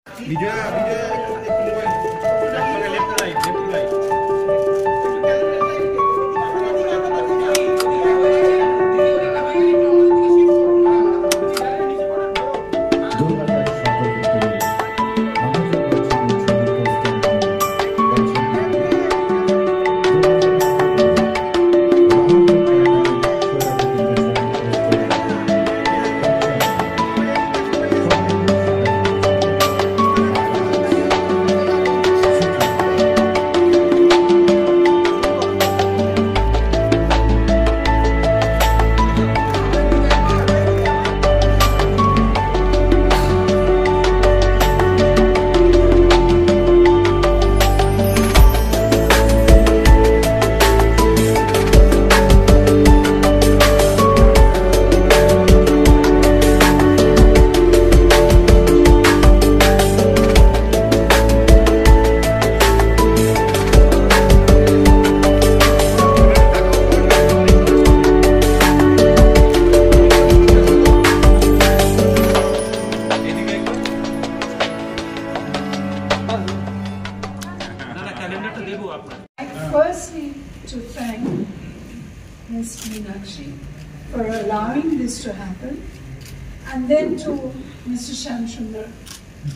বিজয়া বিজয়া আপনাকে left right Firstly, to thank Ms. Meenakshi for allowing this to happen, and then to Mr. Shamsundar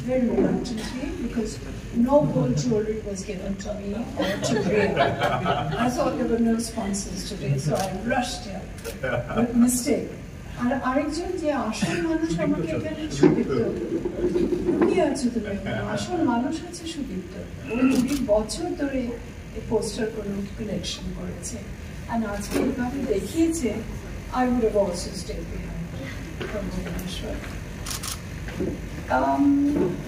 very reluctantly, because no gold jewelry was given to me or to Ray. I thought there were no sponsors today, so I rushed here with mistake. আর আরেকজন যে আসল মানুষ আমাকে এখানে সুদীপ্ত, উনি আছে তো আসল মানুষ হচ্ছে সুদীপ্ত। ও 2 বছর ধরে এই পোস্টারগুলো কালেকশন করেছে, আর আজকে এইভাবে দেখিয়েছে। I would have also stayed behind from Bhubaneswar.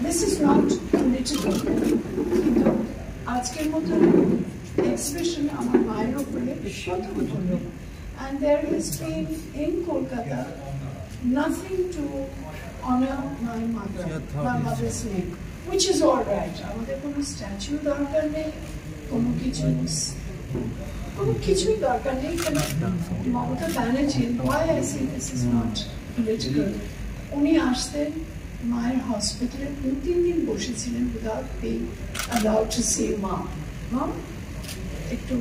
This is not political, কিন্তু আজকের মতো এক্সপ্রেশন আমার মায়ের উপরে প্রথম হলো। And there has been in Kolkata nothing to honor my mother's name, which is all right. আমাদের কোনো স্ট্যাচু দরকার নেই, কোনো কিছুই দরকার নেই। Mamata Banerjee, why I say this is not political, উনি আসতেন মায়ের হসপিটালে 2-3 দিন বসেছিলেন without being allowed to see মা একটু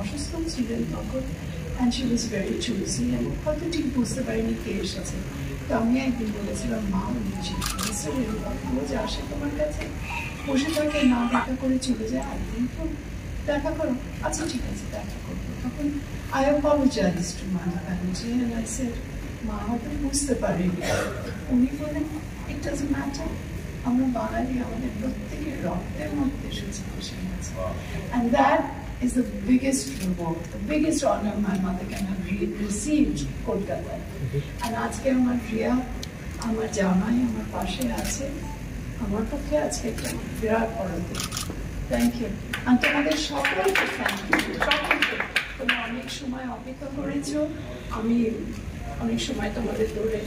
অসুস্থ ছিলেন তখন, and she was very choosy, and হয়তো ঠিক বুঝতে পারিনি কে এসেছে। তো আমি একদিন বলেছিলাম, মা উনি রোজ আসে তোমার কাছে, বসে থাকে, না দেখা করে চলে যায়, একদিন তো দেখা করো। আচ্ছা ঠিক আছে, দেখা করবো। তখন I apologized to Mama Banerjee and I said, মা হয়তো বুঝতে পারিনি। উনি বললেন, it doesn't matter, আমরা বাঙালি, আমাদের প্রত্যেকের রক্তের মধ্যে সুচিকিৎসা আছে। And that is the biggest reward, the biggest honor my mother can have received Kolkata. And আজকে আমার রিয়া, আমার জামাই আমার পাশে আছে, আমার পক্ষে আজকে একটা বিরাট বড় দিন। Thank you. আর তোমাদের সকলকে থ্যাংক ইউ, সকলকে। তোমরা অনেক সময় অপেক্ষা করেছো, আমি অনেক সময় তোমাদের দৌড়ে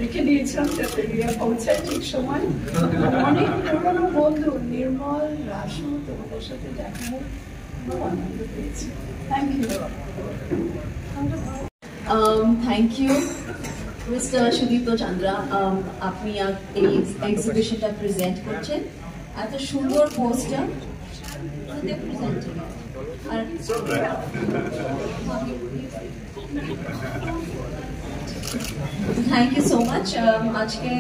রেখে দিয়েছিলাম যাতে রিয়া পৌঁছায় ঠিক সময়। অনেক পুরনো বন্ধু নির্মল, রাসু, তোমাদের সাথে দেখা হয়, আনন্দ পেয়েছি। Thank you. Thank you mister Sudipta Chandra, আপনি এই এক্সিবিশনটা প্রেজেন্ট করছেন, এত সুন্দর পোস্টার আর থ্যাংক ইউ সো মাচ। আজকে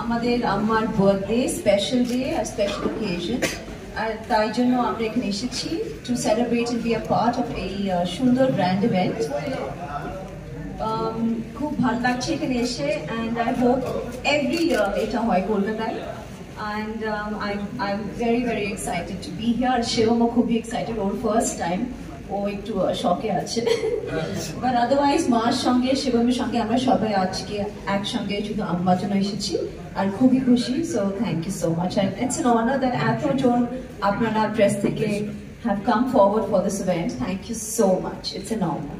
আমাদের আমার বার্থডে, স্পেশাল ডে আর স্পেশাল অকেশন, আর তাই জন্য আমরা এখানে এসেছি to celebrate and be a part of এই সুন্দর গ্র্যান্ড ইভেন্ট। খুব ভালো লাগছে এখানে এসে, and I hope every year এটা হয় কলকাতায়, and I'm very very excited to be here. Shivam খুবই excited, ওর ফার্স্ট টাইম, ও একটু শকে আছে, বাট আদারওয়াইজ মার সঙ্গে শিবমের সঙ্গে আমরা সবাই আজকে একসঙ্গে শুধু আম্মার জন্য এসেছি আর খুবই খুশি। So thank you so much, and it's an honor that এতজন আপনারা প্রেস থেকে have come forward for this event. Thank you so much, it's an honor.